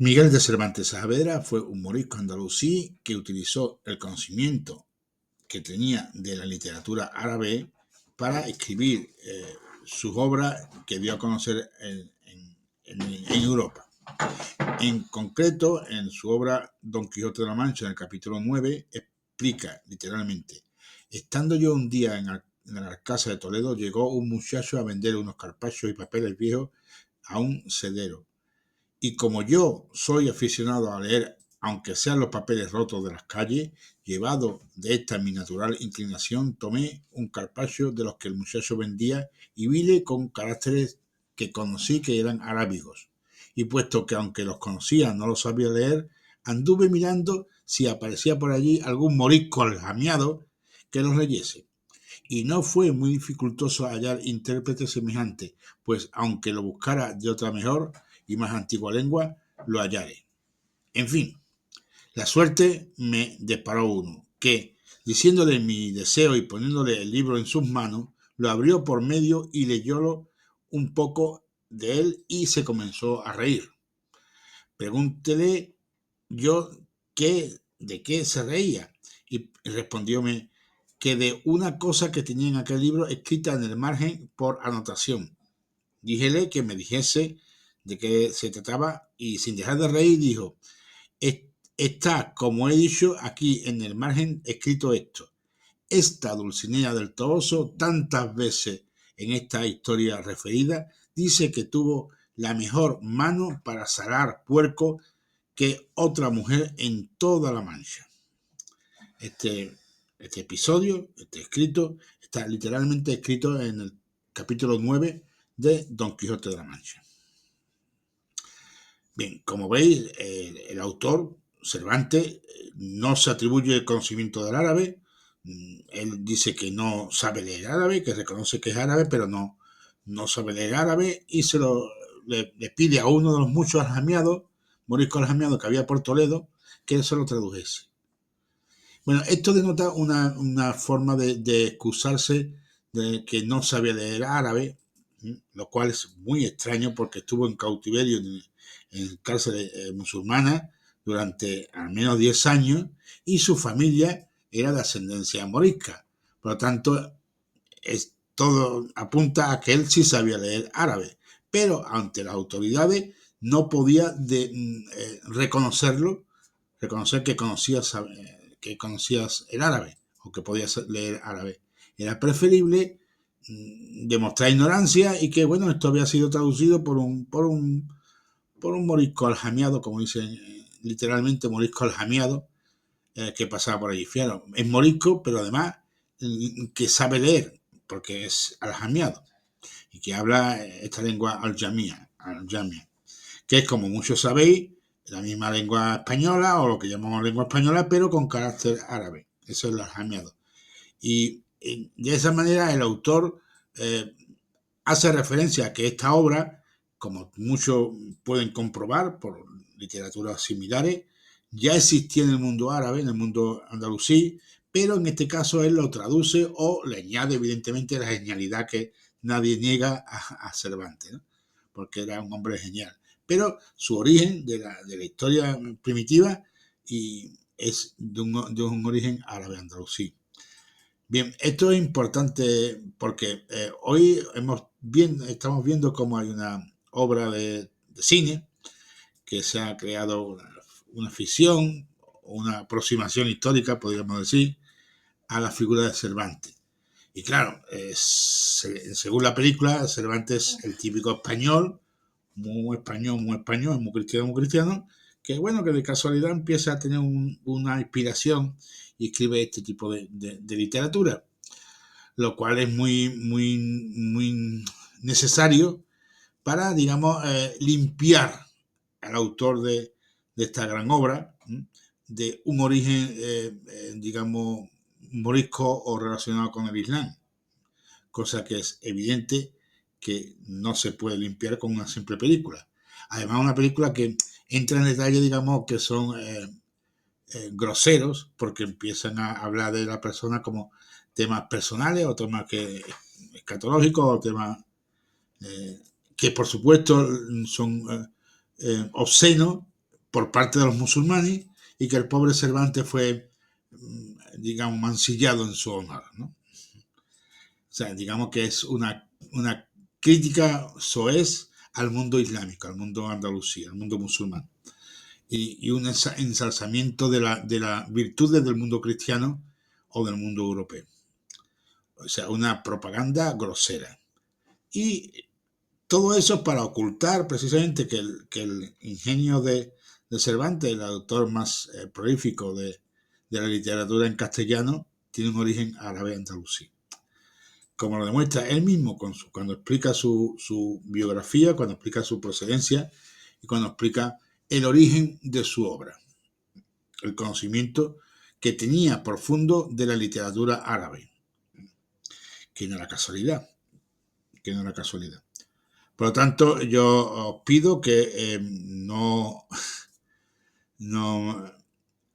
Miguel de Cervantes Saavedra fue un morisco andalusí que utilizó el conocimiento que tenía de la literatura árabe para escribir sus obras que dio a conocer en Europa. En concreto, en su obra Don Quijote de la Mancha, en el capítulo 9, explica literalmente: estando yo un día en la Alcázar de Toledo, llegó un muchacho a vender unos carpachos y papeles viejos a un sedero. Y como yo soy aficionado a leer, aunque sean los papeles rotos de las calles, llevado de esta mi natural inclinación, tomé un carpacho de los que el muchacho vendía y vile con caracteres que conocí que eran arábigos. Y puesto que aunque los conocía no los sabía leer, anduve mirando si aparecía por allí algún morisco aljamiado que los leyese. Y no fue muy dificultoso hallar intérprete semejante, pues aunque lo buscara de otra mejor y más antigua lengua, lo hallaré. En fin, la suerte me disparó uno, que, diciéndole mi deseo y poniéndole el libro en sus manos, lo abrió por medio y leyólo un poco de él y se comenzó a reír. Pregúntele yo de qué se reía, y respondióme que de una cosa que tenía en aquel libro escrita en el margen por anotación. Díjele que me dijese de qué se trataba y sin dejar de reír dijo: está, como he dicho, aquí en el margen escrito esto. Esta Dulcinea del Toboso, tantas veces en esta historia referida, dice que tuvo la mejor mano para salar puerco que otra mujer en toda la Mancha. Este episodio, este escrito, está literalmente escrito en el capítulo 9 de Don Quijote de la Mancha. Bien, como veis, el autor, Cervantes, no se atribuye el conocimiento del árabe. Él dice que no sabe leer árabe, que reconoce que es árabe, pero no sabe leer árabe, y le pide a uno de los muchos aljamiados, moriscos aljamiados que había por Toledo, que se lo tradujese. Bueno, esto denota una forma de excusarse de que no sabía leer árabe, lo cual es muy extraño porque estuvo en cautiverio en cárcel musulmana durante al menos 10 años y su familia era de ascendencia morisca. Por lo tanto, todo apunta a que él sí sabía leer árabe, pero ante las autoridades no podía reconocer que conocías el árabe o que podías leer árabe. Era preferible demostrar ignorancia y que, bueno, esto había sido traducido por un morisco aljamiado, como dicen literalmente, morisco aljamiado, que pasaba por allí. Fíjate, es morisco, pero además que sabe leer, porque es aljamiado y que habla esta lengua aljamia, que es, como muchos sabéis, la misma lengua española o lo que llamamos lengua española, pero con carácter árabe. Eso es el aljamiado. Y de esa manera el autor hace referencia a que esta obra, como muchos pueden comprobar por literaturas similares, ya existía en el mundo árabe, en el mundo andalusí, pero en este caso él lo traduce o le añade evidentemente la genialidad que nadie niega a Cervantes, ¿no? Porque era un hombre genial. Pero su origen de la historia primitiva y es de un origen árabe andalusí. Bien, esto es importante porque hoy estamos viendo cómo hay una obra de cine que se ha creado una ficción, una aproximación histórica, podríamos decir, a la figura de Cervantes. Y claro, según la película, Cervantes es el típico español, muy español, muy cristiano, que bueno, que de casualidad empieza a tener una inspiración y escribe este tipo de literatura, lo cual es muy necesario para, digamos, limpiar al autor de esta gran obra de un origen, digamos, morisco o relacionado con el Islam, cosa que es evidente que no se puede limpiar con una simple película. Además, una película que entra en detalles, digamos, que son groseros, porque empiezan a hablar de la persona como temas personales o temas que escatológicos o temas que por supuesto son obscenos, por parte de los musulmanes y que el pobre Cervantes fue, digamos, mancillado en su honor, ¿no? O sea, digamos que es una crítica soez al mundo islámico, al mundo andalusí, al mundo musulmán. Y un ensalzamiento de la virtudes del mundo cristiano o del mundo europeo. O sea, una propaganda grosera. Y todo eso para ocultar precisamente que el ingenio de Cervantes, el autor más prolífico de la literatura en castellano, tiene un origen árabe andalusí. Como lo demuestra él mismo cuando explica su biografía, cuando explica su procedencia y cuando explica el origen de su obra, el conocimiento que tenía profundo de la literatura árabe, que no era casualidad, que no era casualidad. Por lo tanto, yo os pido que no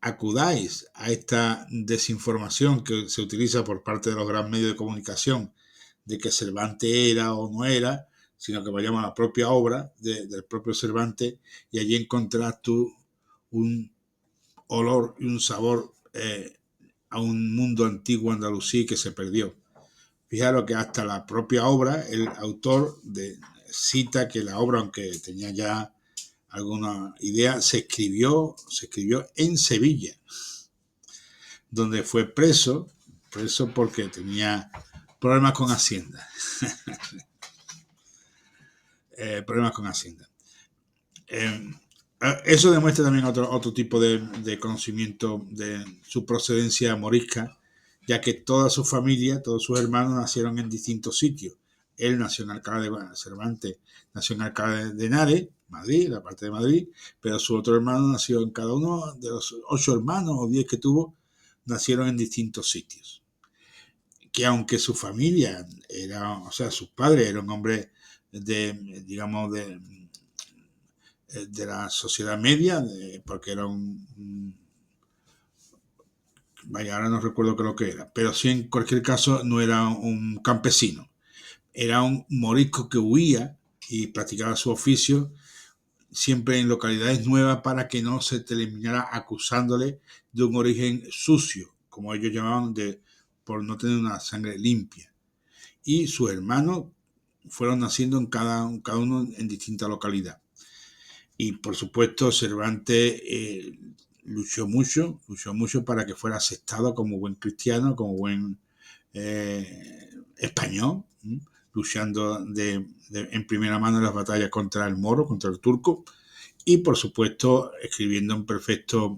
acudáis a esta desinformación que se utiliza por parte de los grandes medios de comunicación de que Cervantes era o no era, sino que vayamos a la propia obra del propio Cervantes y allí encontrarás tú un olor y un sabor a un mundo antiguo andalusí que se perdió. Fijaros que hasta la propia obra, el autor cita que la obra, aunque tenía ya alguna idea, se escribió en Sevilla, donde fue preso porque tenía problemas con Hacienda. Problemas con Hacienda. Eso demuestra también otro tipo de conocimiento de su procedencia morisca, ya que toda su familia, todos sus hermanos nacieron en distintos sitios. Él nació en Alcalá de Cervantes, nació en Alcalá de Henares, Madrid, la parte de Madrid, pero su otro hermano nació en cada uno de los 8 hermanos o 10 que tuvo, nacieron en distintos sitios. Que aunque su familia era, o sea, sus padres eran hombres digamos, de la sociedad media, porque era vaya, ahora no recuerdo qué lo que era, pero sí en cualquier caso no era un campesino, era un morisco que huía y practicaba su oficio siempre en localidades nuevas para que no se terminara acusándole de un origen sucio, como ellos llamaban, por no tener una sangre limpia. Y sus hermanos fueron naciendo cada uno en distinta localidad. Y por supuesto Cervantes luchó mucho para que fuera aceptado como buen cristiano, como buen español, luchando en primera mano en las batallas contra el moro, contra el turco, y por supuesto escribiendo en perfecta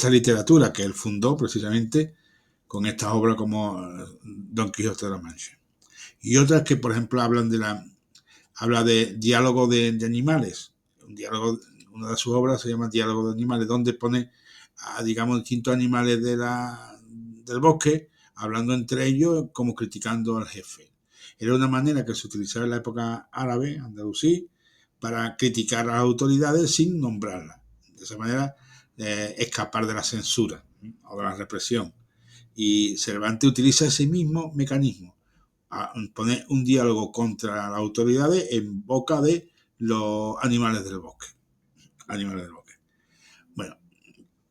literatura que él fundó precisamente con estas obras como Don Quijote de la Mancha. Y otras que, por ejemplo, habla de diálogo de animales. Una de sus obras se llama Diálogo de animales, donde pone a, digamos, distintos animales del bosque, hablando entre ellos, como criticando al jefe. Era una manera que se utilizaba en la época árabe, andalusí, para criticar a las autoridades sin nombrarlas. De esa manera, escapar de la censura o de la represión. Y Cervantes utiliza ese mismo mecanismo, a poner un diálogo contra las autoridades en boca de los animales del bosque. Animales del bosque. Bueno,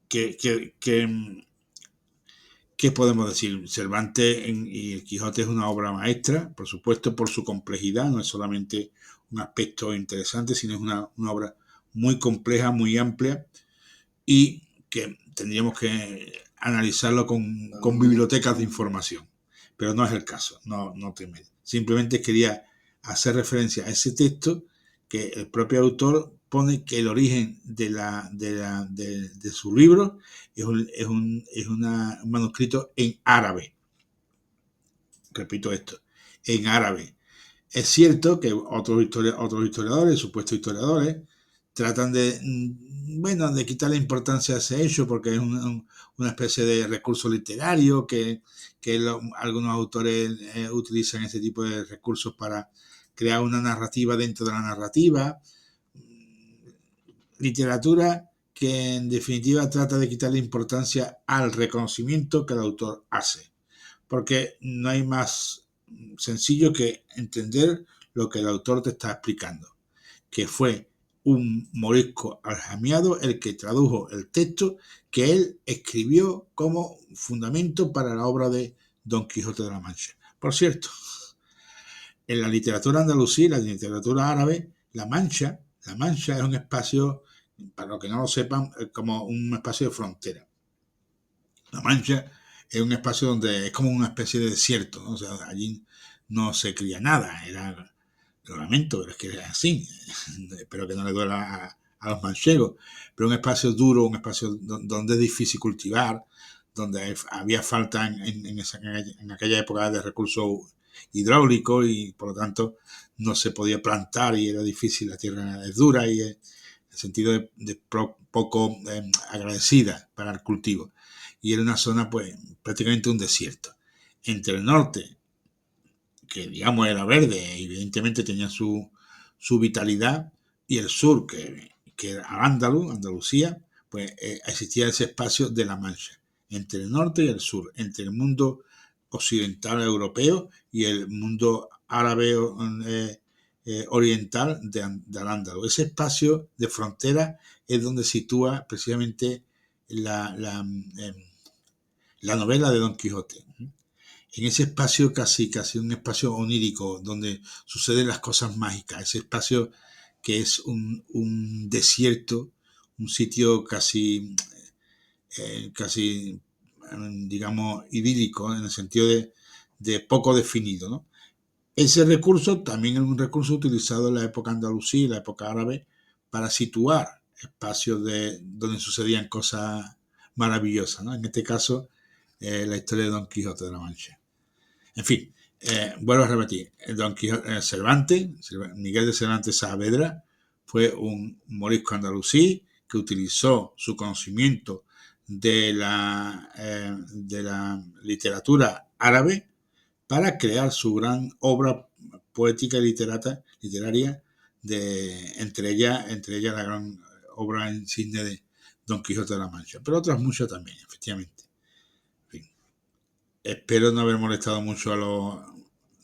¿qué podemos decir? Cervantes y el Quijote es una obra maestra, por supuesto, por su complejidad, no es solamente un aspecto interesante, sino es una obra muy compleja, muy amplia y que tendríamos que analizarlo con bibliotecas de información. Pero no es el caso, no teme. Simplemente quería hacer referencia a ese texto que el propio autor pone que el origen de su libro es un manuscrito en árabe. Repito esto, en árabe. Es cierto que otros historiadores, supuestos historiadores, tratan de quitar la importancia a ese hecho porque es una especie de recurso literario que algunos autores utilizan ese tipo de recursos para crear una narrativa dentro de la narrativa. Literatura que en definitiva trata de quitar la importancia al reconocimiento que el autor hace, porque no hay más sencillo que entender lo que el autor te está explicando, que fue un morisco aljamiado el que tradujo el texto que él escribió como fundamento para la obra de Don Quijote de la Mancha. Por cierto, en la literatura andalusí y la literatura árabe, la Mancha es un espacio, para los que no lo sepan, como un espacio de frontera. La Mancha es un espacio donde es como una especie de desierto, ¿no? O sea, allí no se cría nada, lo lamento, pero es que es así. Espero que no le duela a los manchegos, pero un espacio duro, un espacio donde es difícil cultivar, donde había falta en aquella época de recursos hidráulicos y por lo tanto no se podía plantar y era difícil, la tierra es dura y en el sentido de poco agradecida para el cultivo. Y era una zona pues prácticamente un desierto. Entre el norte, que digamos era verde, evidentemente tenía su vitalidad, y el sur, que era Andalucía, pues existía ese espacio de la Mancha, entre el norte y el sur, entre el mundo occidental europeo y el mundo árabe oriental de Al-Ándalus. Ese espacio de frontera es donde sitúa precisamente la novela de Don Quijote. En ese espacio casi un espacio onírico donde suceden las cosas mágicas, ese espacio que es un desierto, un sitio casi digamos, idílico, en el sentido de poco definido, ¿no? Ese recurso también es un recurso utilizado en la época andalusí y la época árabe para situar espacios donde sucedían cosas maravillosas, ¿no? En este caso, la historia de Don Quijote de la Mancha. En fin, vuelvo a repetir, Don Quijote, Miguel de Cervantes Saavedra, fue un morisco andalusí que utilizó su conocimiento de la literatura árabe para crear su gran obra poética y literaria, entre ella la gran obra insignia de Don Quijote de la Mancha, pero otras muchas también, efectivamente. En fin, espero no haber molestado mucho a los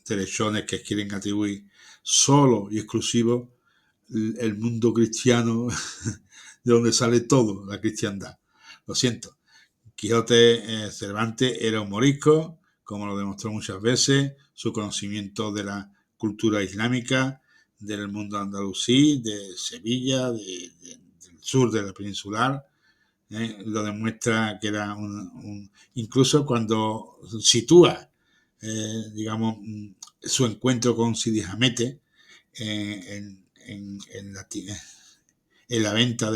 derechones que quieren atribuir solo y exclusivo el mundo cristiano de donde sale todo, la cristiandad. Lo siento. Quijote Cervantes era un morisco, como lo demostró muchas veces, su conocimiento de la cultura islámica, del mundo andalusí, de Sevilla, del sur de la peninsular, lo demuestra que era incluso cuando sitúa, digamos, su encuentro con Cide Hamete en la venta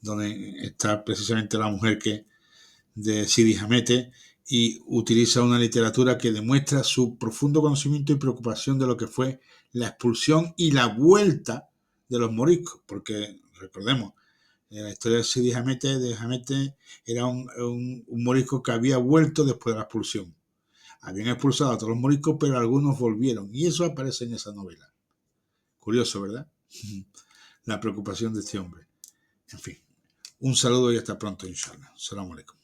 donde está precisamente la mujer de Cide Hamete, y utiliza una literatura que demuestra su profundo conocimiento y preocupación de lo que fue la expulsión y la vuelta de los moriscos, porque recordemos, la historia de Cide Hamete era un morisco que había vuelto después de la expulsión. Habían expulsado a todos los moriscos, pero algunos volvieron, y eso aparece en esa novela. Curioso, ¿verdad? La preocupación de este hombre. En fin, un saludo y hasta pronto, inshallah. Salam alaikum.